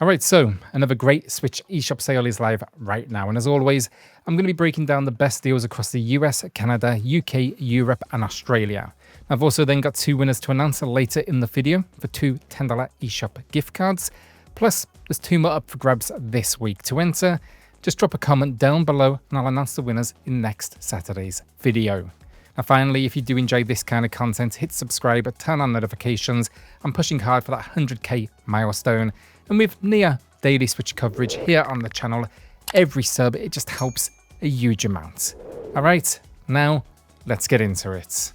Alright, so another great Switch eShop sale is live right now, and as always, I'm going to be breaking down the best deals across the US, Canada, UK, Europe and Australia. I've also then got two winners to announce later in the video for two $10 eShop gift cards, plus there's two more up for grabs this week. To enter, just drop a comment down below and I'll announce the winners in next Saturday's video. Now finally, if you do enjoy this kind of content, hit subscribe, turn on notifications. I'm pushing hard for that 100k milestone. And with near daily Switch coverage here on the channel, every sub, it just helps a huge amount. Alright, now let's get into it.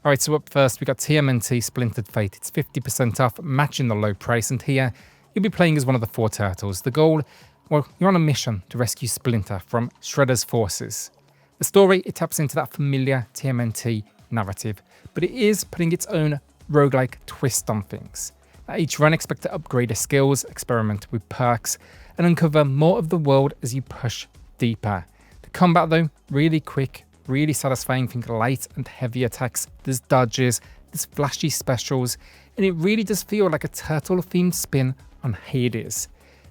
Alright, so up first we got TMNT Splintered Fate. It's 50% off, matching the low price, and here you'll be playing as one of the four turtles. The goal, well, you're on a mission to rescue Splinter from Shredder's forces. The story, it taps into that familiar TMNT narrative, but it is putting its own roguelike twist on things. At each run, expect to upgrade your skills, experiment with perks, and uncover more of the world as you push deeper. The combat though, really quick, really satisfying. Think light and heavy attacks, there's dodges, there's flashy specials, and it really does feel like a turtle-themed spin on Hades.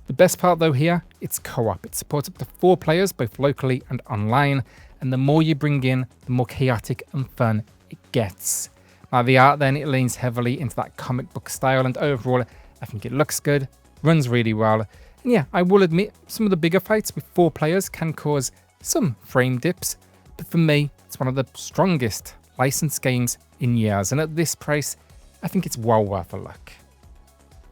The best part though here, it's co-op. It supports up to 4 players, both locally and online, and the more you bring in, the more chaotic and fun it gets. Now the art then, it leans heavily into that comic book style, and overall I think it looks good, runs really well, and yeah, I will admit some of the bigger fights with 4 players can cause some frame dips, but for me it's one of the strongest licensed games in years, and at this price I think it's well worth a look.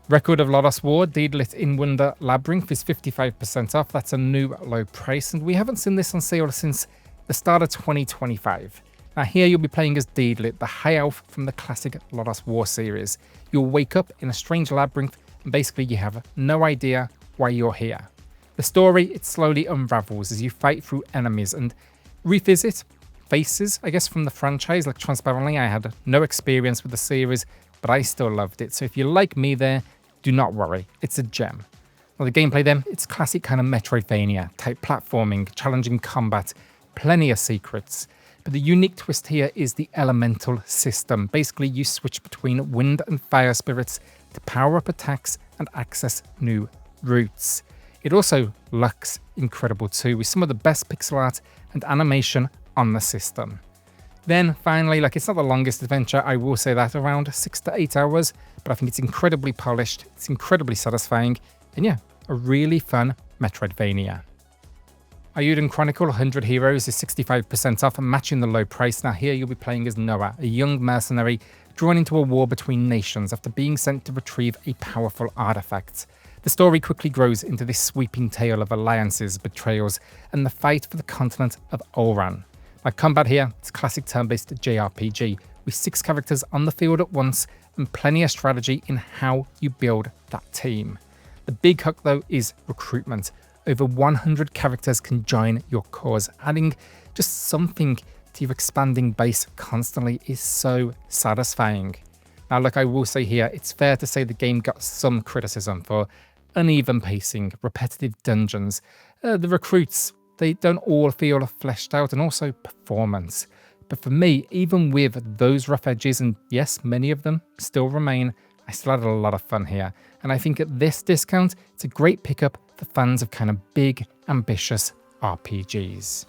Record of Lodoss War-Deedlit in Wonder Labyrinth is 55% off. That's a new low price, and we haven't seen this on sale since the start of 2025. Now here you'll be playing as Deedlit, the high elf from the classic Lodoss War series. You'll wake up in a strange labyrinth and basically you have no idea why you're here. The story, it slowly unravels as you fight through enemies and revisit faces, I guess, from the franchise. Like, transparently, I had no experience with the series, but I still loved it. So if you're like me there, do not worry, it's a gem. Well, the gameplay then, it's classic kind of Metroidvania type platforming, challenging combat, plenty of secrets. But the unique twist here is the elemental system. Basically, you switch between wind and fire spirits to power up attacks and access new routes. It also looks incredible too, with some of the best pixel art and animation on the system. Then finally, like, it's not the longest adventure, I will say that, around 6 to 8 hours, but I think it's incredibly polished, it's incredibly satisfying, and yeah, a really fun Metroidvania. Eiyuden Chronicle 100 Heroes is 65% off and matching the low price. Now here you'll be playing as Noah, a young mercenary drawn into a war between nations after being sent to retrieve a powerful artifact. The story quickly grows into this sweeping tale of alliances, betrayals, and the fight for the continent of Ulran. Now combat here, it's classic turn-based JRPG, with 6 characters on the field at once and plenty of strategy in how you build that team. The big hook though is recruitment. Over 100 characters can join your cause. Adding just something to your expanding base constantly is so satisfying. Now look, I will say here, it's fair to say the game got some criticism for uneven pacing, repetitive dungeons. The recruits, they don't all feel fleshed out, and also performance. But for me, even with those rough edges, and yes, many of them still remain, I still had a lot of fun here. And I think at this discount, it's a great pickup for fans of kind of big, ambitious RPGs.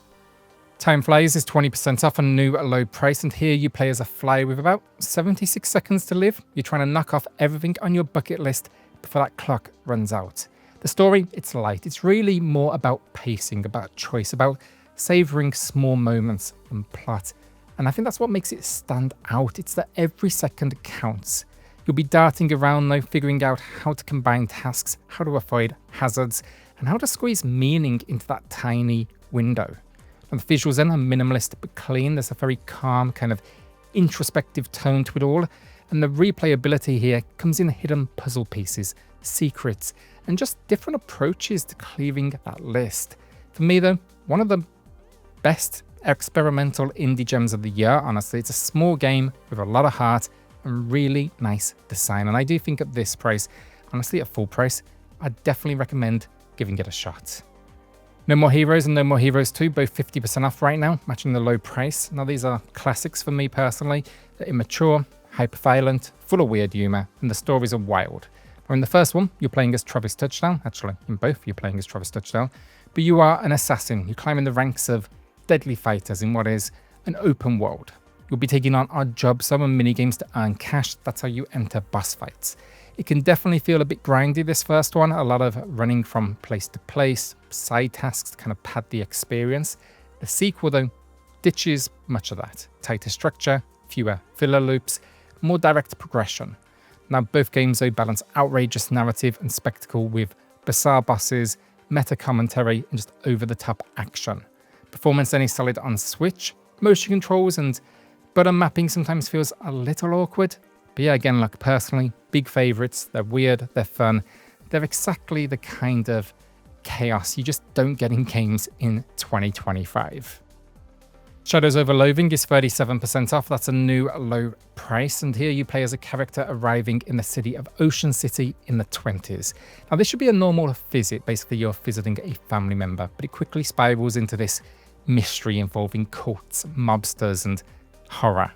Time Flies is 20% off a new low price, and here you play as a fly with about 76 seconds to live. You're trying to knock off everything on your bucket list before that clock runs out. The story, it's light. It's really more about pacing, about choice, about savouring small moments and plot. And I think that's what makes it stand out. It's that every second counts. You'll be darting around though, figuring out how to combine tasks, how to avoid hazards, and how to squeeze meaning into that tiny window. And the visuals then are minimalist but clean. There's a very calm, kind of introspective tone to it all. And the replayability here comes in hidden puzzle pieces, secrets, and just different approaches to clearing that list. For me though, one of the best experimental indie gems of the year, honestly. It's a small game with a lot of heart and really nice design, and I do think at this price, honestly at full price, I'd definitely recommend giving it a shot. No More Heroes and No More Heroes 2, both 50% off right now, matching the low price. Now these are classics for me personally. They're immature, hyper-violent, full of weird humour, and the stories are wild. Now, in the first one, you're playing as Travis Touchdown. Actually, in both, you're playing as Travis Touchdown. But you are an assassin. You climb in the ranks of deadly fighters in what is an open world. You'll be taking on odd jobs, some minigames to earn cash. That's how you enter boss fights. It can definitely feel a bit grindy, this first one. A lot of running from place to place, side tasks to kind of pad the experience. The sequel, though, ditches much of that. Tighter structure, fewer filler loops, more direct progression. Now, both games, though, balance outrageous narrative and spectacle with bizarre bosses, meta commentary, and just over-the-top action. Performance then is solid on Switch. Motion controls and button mapping sometimes feels a little awkward. But yeah, again, look, personally, big favourites. They're weird, they're fun. They're exactly the kind of chaos you just don't get in games in 2025. Shadows over Loathing is 37% off. That's a new low price. And here you play as a character arriving in the city of Ocean City in the 20s. Now, this should be a normal visit. Basically, you're visiting a family member, but it quickly spirals into this mystery involving cults, mobsters, and horror.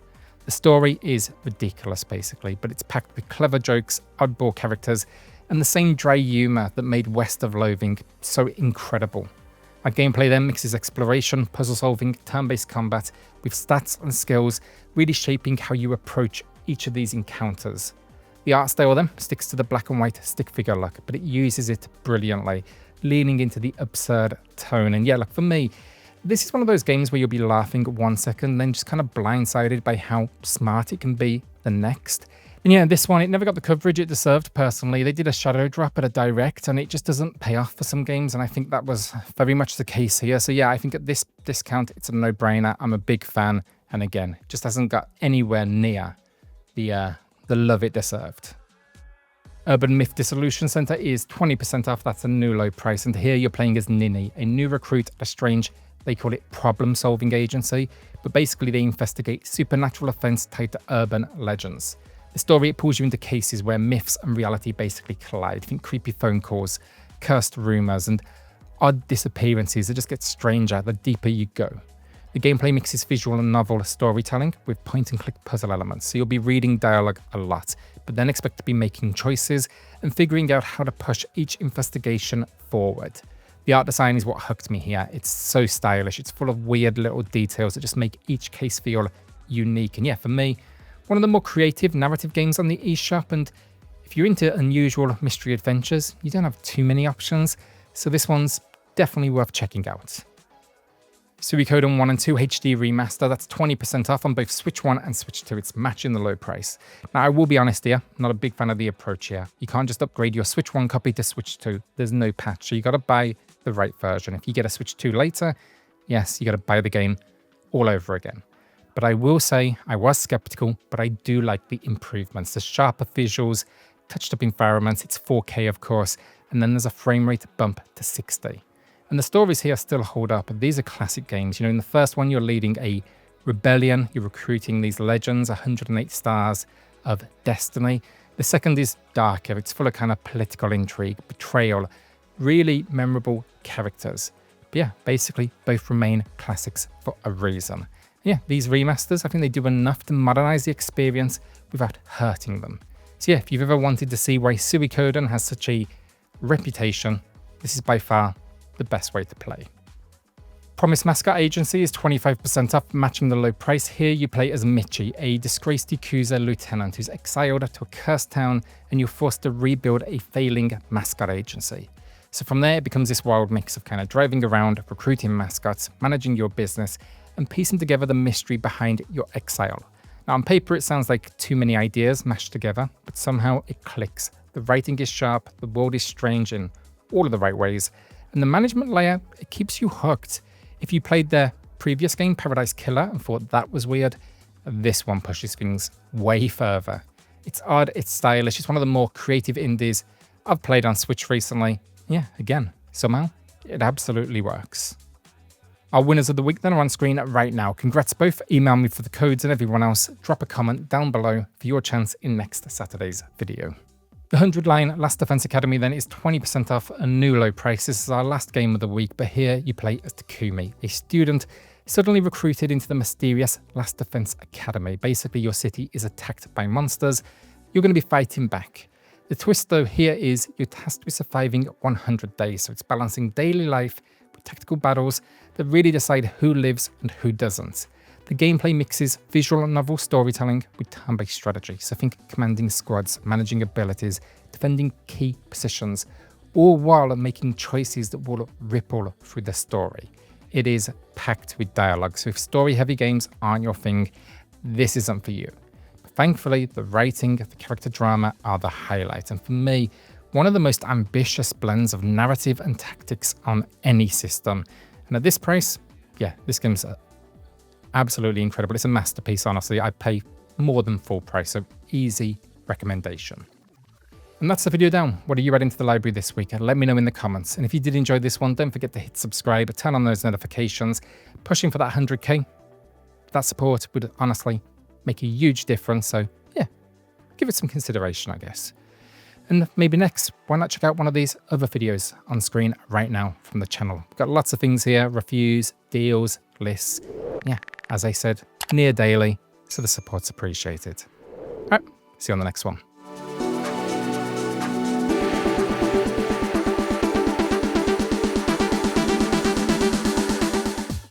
The story is ridiculous, basically, but it's packed with clever jokes, oddball characters, and the same dry humour that made West of Loathing so incredible. Our gameplay then mixes exploration, puzzle solving, turn-based combat with stats and skills, really shaping how you approach each of these encounters. The art style then sticks to the black and white stick figure look, but it uses it brilliantly, leaning into the absurd tone. And yeah, look, for me, this is one of those games where you'll be laughing 1 second, then just kind of blindsided by how smart it can be the next. And yeah, this one, it never got the coverage it deserved personally. They did a shadow drop at a direct and it just doesn't pay off for some games. And I think that was very much the case here. So yeah, I think at this discount, it's a no-brainer. I'm a big fan. And again, it just hasn't got anywhere near the love it deserved. Urban Myth Dissolution Center is 20% off. That's a new low price. And here you're playing as Nini, a new recruit at a strange, they call it problem-solving agency. But basically they investigate supernatural events tied to urban legends. The story, it pulls you into cases where myths and reality basically collide. Think creepy phone calls, cursed rumors, and odd disappearances that just get stranger the deeper you go. The gameplay mixes visual and novel storytelling with point-and-click puzzle elements, so you'll be reading dialogue a lot, but then expect to be making choices and figuring out how to push each investigation forward. The art design is what hooked me here. It's so stylish, it's full of weird little details that just make each case feel unique. And yeah, for me, one of the more creative narrative games on the eShop, and if you're into unusual mystery adventures, you don't have too many options, so this one's definitely worth checking out. Suikoden 1 and 2 HD Remaster, that's 20% off on both Switch 1 and Switch 2. It's matching the low price. Now, I will be honest here, I'm not a big fan of the approach here. You can't just upgrade your Switch 1 copy to Switch 2. There's no patch, so you got to buy the right version. If you get a Switch 2 later, yes, you got to buy the game all over again. But I will say I was skeptical, but I do like the improvements. The sharper visuals, touched up environments, it's 4K of course, and then there's a frame rate bump to 60. And the stories here still hold up. These are classic games. You know, in the first one, you're leading a rebellion. You're recruiting these legends, 108 stars of destiny. The second is darker. It's full of kind of political intrigue, betrayal, really memorable characters. But yeah, basically both remain classics for a reason. Yeah, these remasters, I think they do enough to modernize the experience without hurting them. So yeah, if you've ever wanted to see why Suikoden has such a reputation, this is by far the best way to play. Promise Mascot Agency is 25% off, matching the low price. Here you play as Michi, a disgraced Yakuza lieutenant who's exiled to a cursed town and you're forced to rebuild a failing mascot agency. So from there, it becomes this wild mix of kind of driving around, recruiting mascots, managing your business, and piecing together the mystery behind your exile. Now on paper, it sounds like too many ideas mashed together, but somehow it clicks. The writing is sharp, the world is strange in all of the right ways, and the management layer, it keeps you hooked. If you played their previous game, Paradise Killer, and thought that was weird, this one pushes things way further. It's odd, it's stylish, it's one of the more creative indies I've played on Switch recently. Yeah, again, somehow, it absolutely works. Our winners of the week then are on screen right now. Congrats both, email me for the codes, and everyone else, drop a comment down below for your chance in next Saturday's video. The 100-line Last Defense Academy then is 20% off, a new low price. This is our last game of the week, but here you play as Takumi, a student suddenly recruited into the mysterious Last Defense Academy. Basically, your city is attacked by monsters. You're going to be fighting back. The twist though here is you're tasked with surviving 100 days, so it's balancing daily life with tactical battles that really decide who lives and who doesn't. The gameplay mixes visual novel storytelling with turn-based strategy, so think commanding squads, managing abilities, defending key positions, all while making choices that will ripple through the story. It is packed with dialogue, so if story-heavy games aren't your thing, this isn't for you. But thankfully, the writing, the character drama are the highlight, and for me, one of the most ambitious blends of narrative and tactics on any system. And at this price, yeah, this game's absolutely incredible. It's a masterpiece, honestly. I'd pay more than full price, so easy recommendation. And that's the video down. What are you adding to the library this week? Let me know in the comments. And if you did enjoy this one, don't forget to hit subscribe, turn on those notifications. Pushing for that 100k, that support would honestly make a huge difference. So yeah, give it some consideration, I guess. And maybe next, why not check out one of these other videos on screen right now from the channel. We've got lots of things here, reviews, deals, lists. Yeah, as I said, near daily, so the support's appreciated. All right, see you on the next one.